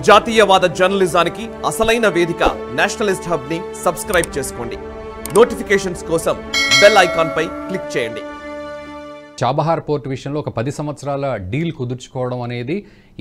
జాతీయవాద జర్నలిజానికి అసలైన వేదిక నేషనలిస్ట్ హబ్ ని సబ్స్క్రైబ్ చేసుకోండి. నోటిఫికేషన్స్ కోసం బెల్ ఐకాన్ పై క్లిక్ చేయండి. చాబహార్ పోర్ట్ విషయంలో ఒక 10 సంవత్సరాల డీల్ కుదుర్చుకోవడం అనేది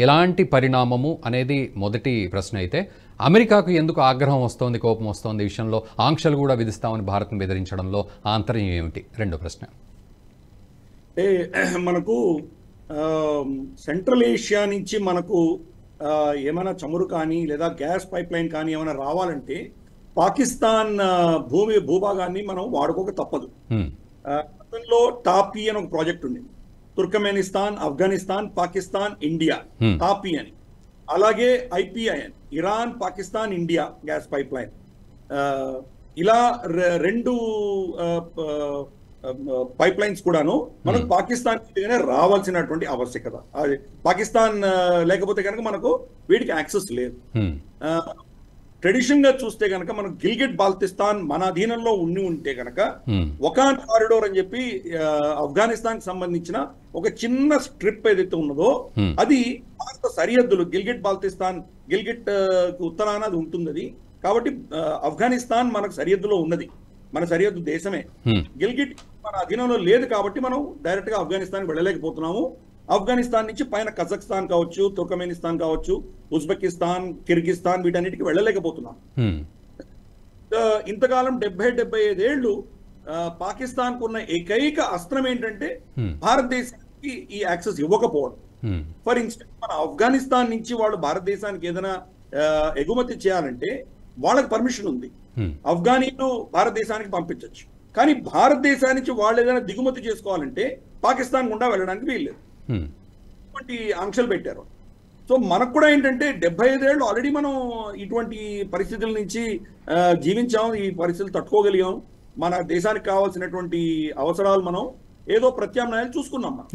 ఎలాంటి పరిణామము అనేది మొదటి ప్రశ్న అయితే, అమెరికాకు ఎందుకు ఆగ్రహం వస్తోంది, కోపం వస్తోంది, ఈ విషయంలో ఆంక్షలు కూడా విధిస్తామని భారత్ను బెదిరించడంలో ఆంతర్యం ఏమిటి? రెండో ప్రశ్న. మనకు సెంట్రల్ ఏషియా నుంచి మనకు ఏమైనా చమురు కానీ లేదా గ్యాస్ పైప్ లైన్ కానీ ఏమైనా రావాలంటే పాకిస్తాన్ భూభాగాన్ని మనం వాడుకోక తప్పదు. గతంలో టాపీ అని ఒక ప్రాజెక్ట్ ఉంది. Turkmenistan, Afghanistan, Pakistan, India, TAPI అని. అలాగే ఐపీఐఎన్, Iran, Pakistan, India gas pipeline. ఇలా రెండు పైప్ లైన్స్ కూడాను మనకు పాకిస్తాన్ రావాల్సినటువంటి ఆవశ్యకత. అది పాకిస్తాన్ లేకపోతే కనుక మనకు వీటికి యాక్సెస్ లేదు. ట్రెడిషన్ గా చూస్తే కనుక మనకు గిల్గిట్ బాల్టిస్తాన్ మన అధీనంలో ఉంటే కనుక ఒకాన్ కారిడోర్ అని చెప్పి ఆఫ్ఘనిస్తాన్ కి సంబంధించిన ఒక చిన్న స్ట్రిప్ ఏదైతే ఉన్నదో అది భారత సరిహద్దులు గిల్గిట్ బాల్టిస్తాన్, గిల్గిట్ ఉత్తరాన అది ఉంటుంది. అది కాబట్టి ఆఫ్ఘనిస్తాన్ మనకు సరిహద్దులో ఉన్నది, మన సరిహద్దు దేశమే. గిల్గిట్ మన అధీనంలో లేదు కాబట్టి మనం డైరెక్ట్ గా ఆఫ్ఘనిస్తాన్ వెళ్ళలేకపోతున్నాము. ఆఫ్ఘనిస్తాన్ నుంచి పైన కజాఖ్స్తాన్ కావచ్చు, తుర్కమెనిస్తాన్ కావచ్చు, ఉజ్బెకిస్తాన్, కిర్గిస్తాన్ వీటన్నిటికి వెళ్ళలేకపోతున్నాం. ఇంతకాలం 70-75 ఏళ్లు పాకిస్తాన్ కు ఉన్న ఏకైక అస్త్రం ఏంటంటే భారతదేశానికి ఈ యాక్సెస్ ఇవ్వకపోవడం. ఫర్ ఇన్స్టెన్స్ మన ఆఫ్ఘనిస్తాన్ నుంచి వాళ్ళు భారతదేశానికి ఏదైనా ఎగుమతి చేయాలంటే వాళ్ళకి పర్మిషన్ ఉంది, ఆఫ్ఘనీలు భారతదేశానికి పంపించవచ్చు. కానీ భారతదేశానికి నుంచి వాళ్ళు ఏదైనా దిగుమతి చేసుకోవాలంటే పాకిస్తాన్ గుండా వెళ్ళడానికి వీల్లేదు. ఇటువంటి ఆంక్షలు పెట్టారు. సో మనకు కూడా ఏంటంటే 75 ఏళ్ళు ఆల్రెడీ మనం ఇటువంటి పరిస్థితుల నుంచి జీవించాం, ఈ పరిస్థితులు తట్టుకోగలిగాం. మన దేశానికి కావాల్సినటువంటి అవసరాలు మనం ఏదో ప్రత్యామ్నాయాలు చూసుకున్నాం. మనం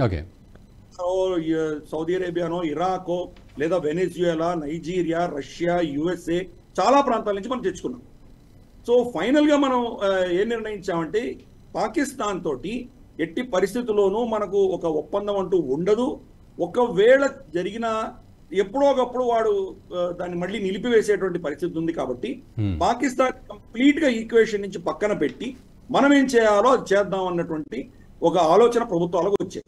సౌదీ అరేబియానో, ఇరాకో, లేదా వెనెజుయలా, నైజీరియా, రష్యా, యుఎస్ఏ చాలా ప్రాంతాల నుంచి మనం తెచ్చుకున్నాం. సో ఫైనల్ గా మనం ఏం నిర్ణయించామంటే పాకిస్తాన్ తోటి ఎట్టి పరిస్థితుల్లోనూ మనకు ఒక ఒప్పందం అంటూ ఉండదు. ఒకవేళ జరిగిన ఎప్పుడో ఒకప్పుడు వాడు దాన్ని మళ్ళీ నిలిపివేసేటువంటి పరిస్థితి ఉంది. కాబట్టి పాకిస్తాన్ కంప్లీట్ గా ఈక్వేషన్ నుంచి పక్కన పెట్టి మనం ఏం చేయాలో అది చేద్దాం అన్నటువంటి ఒక ఆలోచన ప్రభుత్వాలకు వచ్చాయి.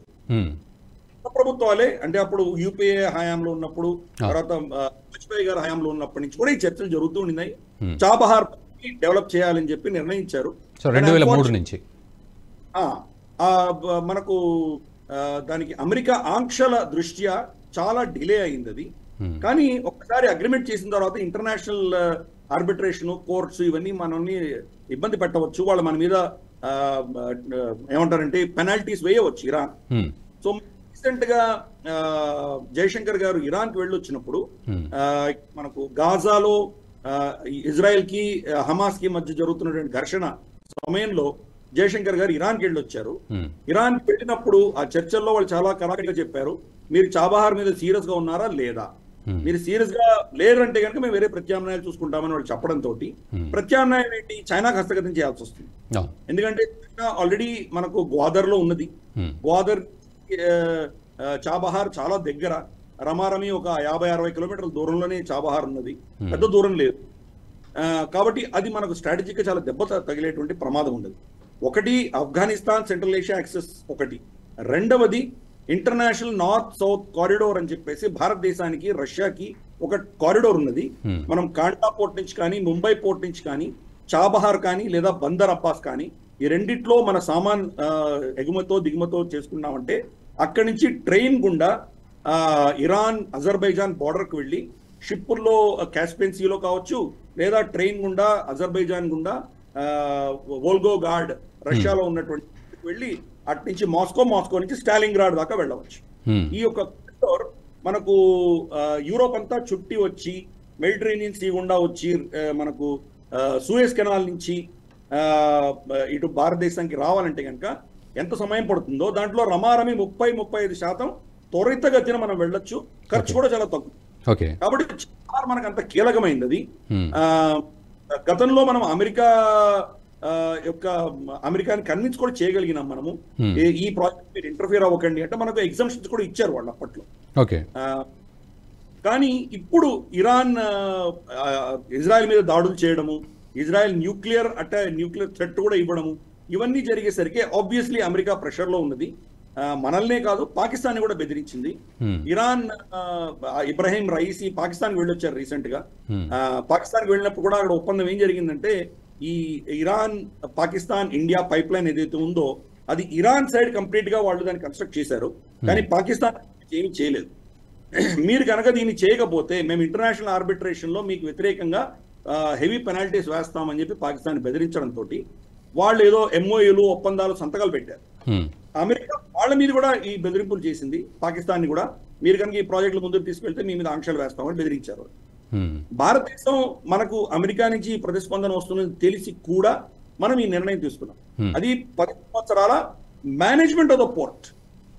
ప్రభుత్వాలే అంటే అప్పుడు యూపీఏ హయాంలో ఉన్నప్పుడు, తర్వాత వాజ్పేయి గారి హయాంలో ఉన్నప్పటి నుంచి కూడా ఈ చర్చలు జరుగుతూ ఉన్నాయి. చాబహార్ డెవలప్ చేయాలని చెప్పి నిర్ణయించారు 2003 నుంచి. మనకు దానికి అమెరికా ఆంక్షల దృష్ట్యా చాలా డిలే అయింది అది. కానీ ఒక్కసారి అగ్రిమెంట్ చేసిన తర్వాత ఇంటర్నేషనల్ ఆర్బిట్రేషన్, కోర్ట్స్ ఇవన్నీ మనల్ని ఇబ్బంది పెట్టవచ్చు. వాళ్ళు మన మీద ఏమంటారంటే పెనాల్టీస్ వేయవచ్చు ఇరాన్. సో రీసెంట్ గా జయశంకర్ గారు ఇరాన్ కి వెళ్ళి వచ్చినప్పుడు మనకు గాజాలో ఇజ్రాయెల్ కి హమాస్ కి మధ్య జరుగుతున్నటువంటి ఘర్షణ సమయంలో జయశంకర్ గారు ఇరాన్ కి వెళ్ళి వచ్చారు. ఇరాన్ కి వెళ్ళినప్పుడు ఆ చర్చల్లో వాళ్ళు చాలా కరాఖండిగా చెప్పారు, మీరు చాబహార్ మీద సీరియస్ గా ఉన్నారా లేదా, మీరు సీరియస్ గా లేరంటే కనుక మేము వేరే ప్రత్యామ్నాయాలు చూసుకుంటామని వాళ్ళు చెప్పడంతో ప్రత్యామ్నాయం ఏంటి, చైనాకు హస్తగతం చేయాల్సి వస్తుంది. ఎందుకంటే చైనా ఆల్రెడీ మనకు గ్వాదర్ లో ఉన్నది. గ్వాదర్ చాబహార్ చాలా దగ్గర, రమారమి ఒక 50-60 కిలోమీటర్ల దూరంలోనే చాబహార్ ఉన్నది, పెద్ద దూరం లేదు. కాబట్టి అది మనకు స్ట్రాటజీగా చాలా దెబ్బ తగిలేటువంటి ప్రమాదం ఉండదు. ఒకటి ఆఫ్ఘనిస్తాన్ సెంట్రల్ ఏషియా యాక్సెస్ ఒకటి. రెండవది ఇంటర్నేషనల్ నార్త్ సౌత్ కారిడోర్ అని చెప్పేసి భారతదేశానికి రష్యాకి ఒక కారిడోర్ ఉన్నది. మనం కాండా పోర్ట్ నుంచి కానీ, ముంబై పోర్ట్ నుంచి కానీ, చాబహార్ కానీ, లేదా బందర్ అబ్బాస్ కానీ, ఈ రెండిట్లో మన సామాన్ ఎగుమతో దిగుమతో చేసుకున్నామంటే అక్కడి నుంచి ట్రైన్ గుండా ఇరాన్ అజర్బైజాన్ బార్డర్ కు వెళ్ళి షిప్పుల్లో కాస్పియన్ సీలో కావచ్చు, లేదా ట్రైన్ గుండా అజర్బైజాన్ గుండా వోల్గో గార్డ్ రష్యాలో ఉన్నటువంటి వెళ్ళి అటు నుంచి మాస్కో నుంచి స్టాలిన్గ్రాడ్ దాకా వెళ్ళవచ్చు. ఈ యొక్క కారిడోర్ మనకు యూరోప్ అంతా చుట్టి వచ్చి మెడిటరేనియన్ సీ గుండా వచ్చి మనకు సూయజ్ కెనాల్ నుంచి ఇటు భారతదేశానికి రావాలంటే కనుక ఎంత సమయం పడుతుందో దాంట్లో రమారమి 30-35% త్వరితగతిన మనం వెళ్ళొచ్చు. ఖర్చు కూడా చాలా తక్కువ. కాబట్టి మనకు అంత కీలకమైంది అది. గతంలో మనం అమెరికాని కన్విన్స్ కూడా చేయగలిగినాం మనము. ఈ ప్రాజెక్ట్ మీరు ఇంటర్ఫియర్ అవ్వకండి అంటే మనకు ఎగ్జామ్షన్స్ కూడా ఇచ్చారు వాళ్ళు అప్పట్లో. కానీ ఇప్పుడు ఇరాన్ ఇజ్రాయెల్ మీద దాడులు చేయడము, ఇజ్రాయెల్ న్యూక్లియర్ థ్రెట్ కూడా ఇవ్వడము, ఇవన్నీ జరిగేసరికి ఆబ్వియస్లీ అమెరికా ప్రెషర్ లో ఉన్నది. మనల్నే కాదు పాకిస్తాన్ కూడా బెదిరించింది. ఇరాన్ ఇబ్రాహీం రైసీ పాకిస్తాన్ వెళ్ళొచ్చారు రీసెంట్ గా. పాకిస్తాన్ వెళ్ళినప్పుడు కూడా అక్కడ ఒప్పందం ఏం జరిగిందంటే, ఈ Iran Pakistan India pipeline ఏదైతే ఉందో అది ఇరాన్ సైడ్ కంప్లీట్ గా వాళ్ళు దాన్ని కన్స్ట్రక్ట్ చేశారు, కానీ పాకిస్తాన్ ఏమి చేయలేదు. మీరు కనుక దీన్ని చేయకపోతే మేము ఇంటర్నేషనల్ ఆర్బిట్రేషన్ లో మీకు వ్యతిరేకంగా హెవీ పెనాల్టీస్ వేస్తామని చెప్పి పాకిస్తాన్ బెదిరించడంతో వాళ్ళు ఏదో ఎంఓయూలు ఒప్పందాలు సంతకాలు పెట్టారు. అమెరికా వాళ్ళ మీద కూడా ఈ బెదిరింపులు చేసింది పాకిస్తాన్ కూడా, మీరు కనుక ఈ ప్రాజెక్టులు ముందుకు తీసుకెళ్తే మీ మీద ఆంక్షలు వేస్తామని బెదిరించారు. భారతదేశం మనకు అమెరికా నుంచి ప్రతిస్పందన వస్తుందని తెలిసి కూడా మనం ఈ నిర్ణయం తీసుకున్నాం. అది 10 సంవత్సరాల management of the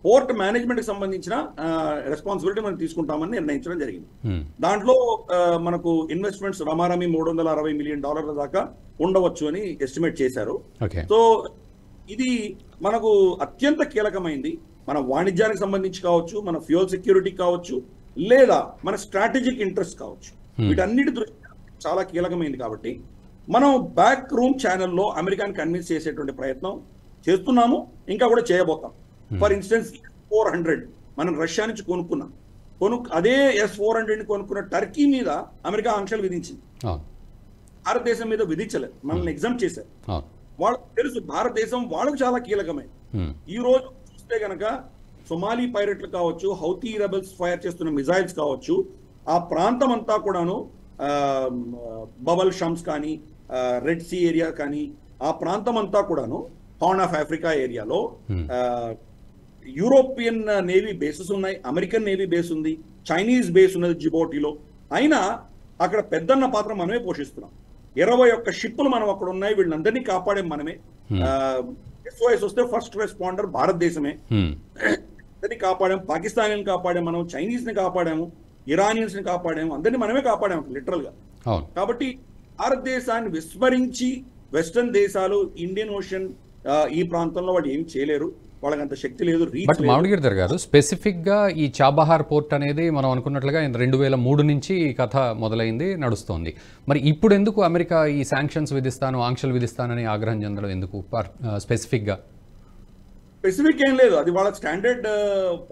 port management కి సంబంధించిన రెస్పాన్సిబిలిటీ మనం తీసుకుంటామని నిర్ణయించడం జరిగింది. దాంట్లో మనకు ఇన్వెస్ట్మెంట్స్ రమారమి $360 మిలియన్ దాకా ఉండవచ్చు అని ఎస్టిమేట్ చేశారు. సో ఇది మనకు అత్యంత కీలకమైంది. మన వాణిజ్యానికి సంబంధించి కావచ్చు, మన ఫ్యూయల్ సెక్యూరిటీ కావచ్చు, లేదా మన స్ట్రాటజిక్ ఇంట్రెస్ట్ కావచ్చు, వీటన్నిటి దృష్ట్యా చాలా కీలకమైంది. కాబట్టి మనం బ్యాక్ రూమ్ ఛానల్లో అమెరికాని కన్విన్స్ చేసేటువంటి ప్రయత్నం చేస్తున్నాము, ఇంకా కూడా చేయబోతాం. ఫర్ ఇన్స్టెన్స్ S-400 మనం రష్యా నుంచి కొనుక్కున్నాం. అదే S-400 కొనుక్కున్న టర్కీ మీద అమెరికా ఆంక్షలు విధించింది, భారతదేశం మీద విధించలేదు, మనల్ని ఎగ్జామ్ చేశారు. వాళ్ళకు తెలుసు భారతదేశం వాళ్ళకు చాలా కీలకమైంది. ఈ రోజు చూస్తే గనక సొమాలీ పైరట్లు కావచ్చు, హౌతీ రెబల్స్ ఫైర్ చేస్తున్న మిజైల్స్ కావచ్చు, ఆ ప్రాంతం అంతా కూడాను బబల్ షమ్స్ కానీ, రెడ్ సీ ఏరియా కానీ, ఆ ప్రాంతం అంతా కూడాను హార్న్ ఆఫ్ ఆఫ్రికా ఏరియాలో యూరోపియన్ నేవీ బేసెస్ ఉన్నాయి, అమెరికన్ నేవీ బేస్ ఉంది, చైనీస్ బేస్ ఉన్నది జిబోటిలో. అయినా అక్కడ పెద్దన్న పాత్ర మనమే పోషిస్తున్నాం. 21 షిప్పులు మనం అక్కడ ఉన్నాయి, వీళ్ళందరినీ కాపాడే మనమే. SOS వస్తే ఫస్ట్ రెస్పాండర్ భారతదేశమే. అందరినీ కాపాడాం, పాకిస్తానీ కాపాడాము మనం, చైనీస్ ని కాపాడాము, ఇరానియన్స్ ని కాపాడాము, అందరినీ మనమే కాపాడాము లిటరల్ గా. కాబట్టి భారతదేశాన్ని విస్మరించి వెస్టర్న్ దేశాలు ఇండియన్ ఓషన్ ఈ ప్రాంతంలో వాళ్ళు ఏమి చేయలేరు, వాళ్ళకి అంత శక్తి లేదు. బట్ మామిడిగిరిధర్ గారు, స్పెసిఫిక్ గా ఈ చాబహార్ పోర్ట్ అనేది మనం అనుకున్నట్లుగా 2003 నుంచి ఈ కథ మొదలైంది, నడుస్తోంది. మరి ఇప్పుడు ఎందుకు అమెరికా ఈ శాంక్షన్స్ విధిస్తాను, ఆంక్షలు విధిస్తానని ఆగ్రహం చెందడం ఎందుకు స్పెసిఫిక్ గా? స్పెసిఫిక్ ఏం లేదు, అది వాళ్ళ స్టాండర్డ్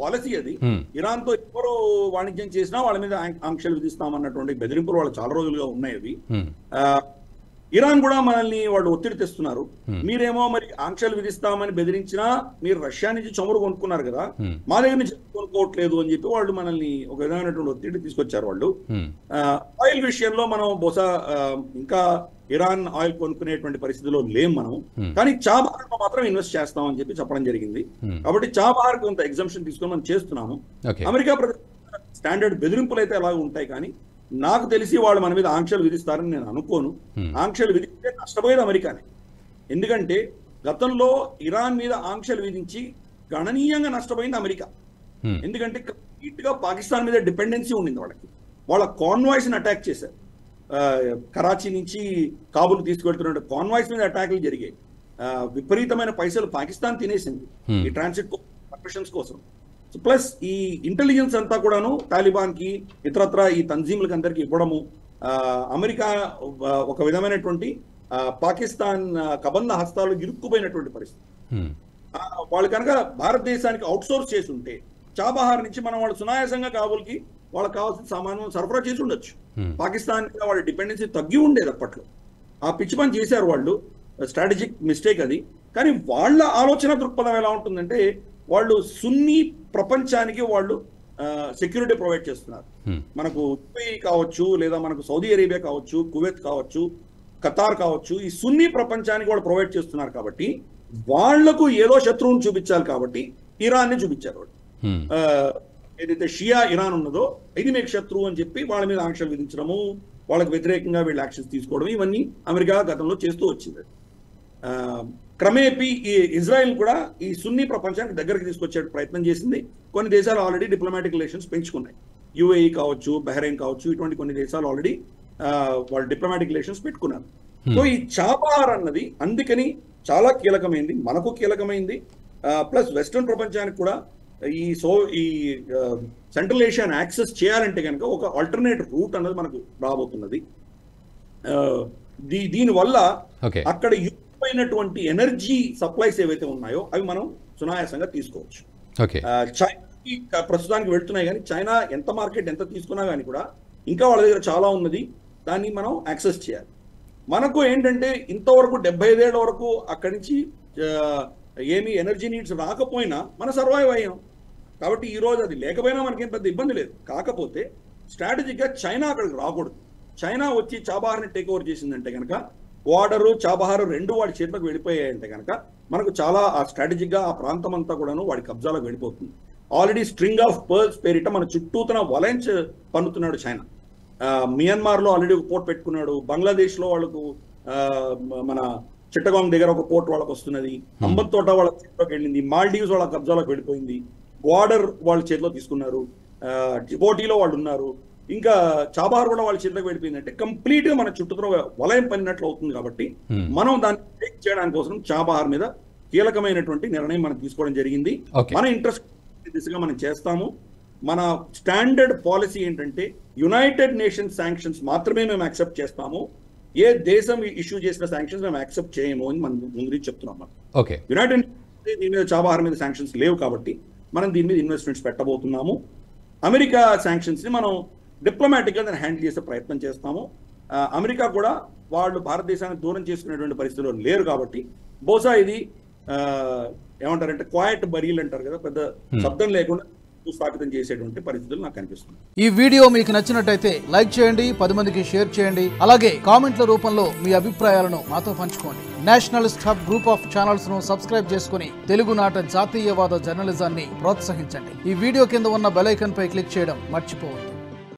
పాలసీ. అది ఇరాన్ తో ఎవరు వాణిజ్యం చేసినా వాళ్ళ మీద ఆంక్షలు విధిస్తామన్నటువంటి బెదిరింపులు వాళ్ళు చాలా రోజులుగా ఉన్నాయి. అవి ఇరాన్ కూడా మనల్ని వాళ్ళు ఒత్తిడి తెస్తున్నారు. మీరేమో మరి ఆంక్షలు విధిస్తామని బెదిరించినా మీరు రష్యా నుంచి చమురు కొనుక్కున్నారు కదా, మా దగ్గర నుంచి కొనుక్కోవట్లేదు అని చెప్పి వాళ్ళు మనల్ని ఒక విధమైనటువంటి ఒత్తిడి తీసుకొచ్చారు. వాళ్ళు ఆయిల్ విషయంలో మనం బహుశా ఇంకా ఇరాన్ ఆయిల్ కొనుక్కునేటువంటి పరిస్థితిలో లేం మనం, కానీ చాబహార్ లో మాత్రం ఇన్వెస్ట్ చేస్తామని చెప్పి చెప్పడం జరిగింది. కాబట్టి చాబహార్ కొంత ఎగ్జంప్షన్ తీసుకొని మనం చేస్తున్నాము. అమెరికా స్టాండర్డ్ బెదిరింపులు అయితే అలాగే ఉంటాయి, కానీ నాకు తెలిసి వాళ్ళు మన మీద ఆంక్షలు విధిస్తారని నేను అనుకోను. ఆంక్షలు విధిస్తే నష్టపోయేది అమెరికానే. ఎందుకంటే గతంలో ఇరాన్ మీద ఆంక్షలు విధించి గణనీయంగా నష్టపోయింది అమెరికా. ఎందుకంటే కంప్లీట్ గా పాకిస్తాన్ మీద డిపెండెన్సీ ఉండింది వాళ్ళకి. వాళ్ళ కాన్వాయ్స్ ని అటాక్ చేశారు. కరాచీ నుంచి కాబుల్ తీసుకెళ్తున్న కాన్వాయ్స్ మీద అటాక్లు జరిగాయి. విపరీతమైన పైసలు పాకిస్తాన్ తినేసింది ఈ ట్రాన్సిట్ పర్మిషన్స్ కోసం. ప్లస్ ఈ ఇంటెలిజెన్స్ అంతా కూడాను తాలిబాన్ కి ఇతరత్ర ఈ తంజీములకి అందరికి ఇవ్వడము, అమెరికా ఒక విధమైనటువంటి పాకిస్తాన్ కబంధ హస్తాలు ఇరుక్కుపోయినటువంటి పరిస్థితి. వాళ్ళు కనుక భారతదేశానికి అవుట్ సోర్స్ చేసి ఉంటే చాబహార్ నుంచి మనం వాళ్ళు సునాయాసంగా కాబుల్కి వాళ్ళకి కావాల్సిన సామాను సరఫరా చేసి ఉండొచ్చు. పాకిస్తాన్ వాళ్ళ డిపెండెన్సీ తగ్గి ఉండేది అప్పట్లో. ఆ పిచ్చి పని చేశారు వాళ్ళు, స్ట్రాటజిక్ మిస్టేక్ అది. కానీ వాళ్ళ ఆలోచన దృక్పథం ఎలా ఉంటుందంటే, వాళ్ళు సున్నీ ప్రపంచానికి వాళ్ళు సెక్యూరిటీ ప్రొవైడ్ చేస్తున్నారు. మనకు యుఏఈ కావచ్చు, లేదా మనకు సౌదీ అరేబియా కావచ్చు, కువైత్ కావచ్చు, ఖతార్ కావచ్చు, ఈ సున్నీ ప్రపంచానికి వాళ్ళు ప్రొవైడ్ చేస్తున్నారు. కాబట్టి వాళ్లకు ఏదో శత్రువుని చూపించాలి కాబట్టి ఇరాన్ని చూపించారు వాళ్ళు. ఏదైతే షియా ఇరాన్ ఉన్నదో ఇది మీకు శత్రువు అని చెప్పి వాళ్ళ మీద ఆంక్షలు విధించడము, వాళ్ళకి వ్యతిరేకంగా వీళ్ళు యాక్షన్స్ తీసుకోవడం, ఇవన్నీ అమెరికా గతంలో చేస్తూ వచ్చింది. క్రమేపీ ఈ ఇజ్రాయెల్ కూడా ఈ సున్నీ ప్రపంచానికి దగ్గరికి తీసుకొచ్చే ప్రయత్నం చేసింది. కొన్ని దేశాలు ఆల్రెడీ డిప్లొమాటిక్ రిలేషన్స్ పెంచుకున్నాయి. యుఏఈ కావచ్చు, బహ్రెయిన్ కావచ్చు, ఇటువంటి కొన్ని దేశాలు ఆల్రెడీ వాళ్ళు డిప్లొమాటిక్ రిలేషన్స్ పెట్టుకున్నారు. సో ఈ చాబహార్ అన్నది అందుకని చాలా కీలకమైంది, మనకు కీలకమైంది, ప్లస్ వెస్టర్న్ ప్రపంచానికి కూడా ఈ సెంట్రల్ ఏషియాని యాక్సెస్ చేయాలంటే కనుక ఒక ఆల్టర్నేట్ రూట్ అనేది మనకు రాబోతున్నది. దీనివల్ల అక్కడ అయినటువంటి ఎనర్జీ సప్లైస్ ఏవైతే ఉన్నాయో అవి మనం సునాయాసంగా తీసుకోవచ్చు. చైనాకి ప్రస్తుతానికి వెళ్తున్నాయి, కానీ చైనా ఎంత మార్కెట్ ఎంత తీసుకున్నా కానీ కూడా ఇంకా వాళ్ళ దగ్గర చాలా ఉన్నది, దాన్ని మనం యాక్సెస్ చేయాలి. మనకు ఏంటంటే ఇంతవరకు 75 ఏళ్ల వరకు అక్కడి నుంచి ఏమి ఎనర్జీ నీడ్స్ రాకపోయినా మనం సర్వైవ్ అయ్యాం. కాబట్టి ఈ రోజు అది లేకపోయినా మనకేం పెద్ద ఇబ్బంది లేదు. కాకపోతే స్ట్రాటజీగా చైనా అక్కడికి రాకూడదు. చైనా వచ్చి చాబహార్ని టేక్ ఓవర్ చేసిందంటే కనుక వాడరు చాబహారు రెండు వాడి చేతిలోకి వెళ్ళిపోయాయంటే కనుక మనకు చాలా ఆ స్ట్రాటజిక్గా ఆ ప్రాంతం అంతా కూడాను వాడి కబ్జాలోకి వెళ్ళిపోతుంది. ఆల్రెడీ స్ట్రింగ్ ఆఫ్ పర్ల్స్ పేరిట మన చుట్టూతన వలెన్స్ పన్నుతున్నాడు చైనా. మియన్మార్లో ఆల్రెడీ ఒక పోర్ట్ పెట్టుకున్నాడు, బంగ్లాదేశ్లో వాళ్ళకు మన చిట్టగాంగ్ దగ్గర ఒక పోర్ట్ వాళ్ళకి వస్తున్నది, అంబత్ తోట వాళ్ళ చేతిలోకి వెళ్ళింది, మాల్డీవ్స్ వాళ్ళ కబ్జాలోకి వెళ్ళిపోయింది, గ్వాడర్ వాళ్ళ చేతిలో తీసుకున్నారు, జిబోటీలో వాళ్ళు ఉన్నారు, ఇంకా చాబహార్ కూడా వాళ్ళ చేతిలోకి వెళ్ళిపోయింది. అంటే కంప్లీట్ గా మన చుట్టూ వలయం పడినట్లు అవుతుంది. కాబట్టి మనం దాన్ని టేక్ చేయడానికి కోసం చాబహార్ మీద కీలకమైనటువంటి నిర్ణయం మనం తీసుకోవడం జరిగింది. మన ఇంట్రెస్ట్ దిశగా మనం చేస్తాము. మన స్టాండర్డ్ పాలసీ ఏంటంటే యునైటెడ్ నేషన్స్ శాంక్షన్స్ మాత్రమే మేము యాక్సెప్ట్ చేస్తాము. ఏ దేశం ఇష్యూ చేసిన శాంక్షన్స్ మేము యాక్సెప్ట్ చేయము అని మనం ముందు చెప్తున్నాం. యునైటెడ్ దీని మీద చాబహార్ మీద శాంక్షన్స్ లేవు కాబట్టి మనం దీని మీద ఇన్వెస్ట్మెంట్స్ పెట్టబోతున్నాము. అమెరికా శాంక్షన్స్ ని మనం డిప్లొమాటిక్ గా దాన్ని హ్యాండిల్ చేసే ప్రయత్నం చేస్తాము. అమెరికా కూడా వాళ్ళు భారతదేశాన్ని దూరం చేసుకునేటువంటి పరిస్థితుల్లో లేరు కాబట్టి బహుశా ఇది ఏమంటారంటే క్వైట్ బరీల్ అంటారు కదా, పెద్ద శబ్దం లేకుండా స్థాపితం చేసేటువంటి పరిస్థితులు నాకు కనిపిస్తుంది. ఈ వీడియో మీకు నచ్చినట్టయితే లైక్ చేయండి, 10 మందికి షేర్ చేయండి, అలాగే కామెంట్ల రూపంలో మీ అభిప్రాయాలను మాతో పంచుకోండి. Nationalist hub group of channels ను సబ్స్క్రైబ్ చేసుకుని తెలుగునాట జాతీయవాద జర్నలిజాన్ని ప్రోత్సహించండి. ఈ వీడియో కింద ఉన్న బెల్ ఐకాన్ పై క్లిక్ చేయడం మర్చిపోవద్దు.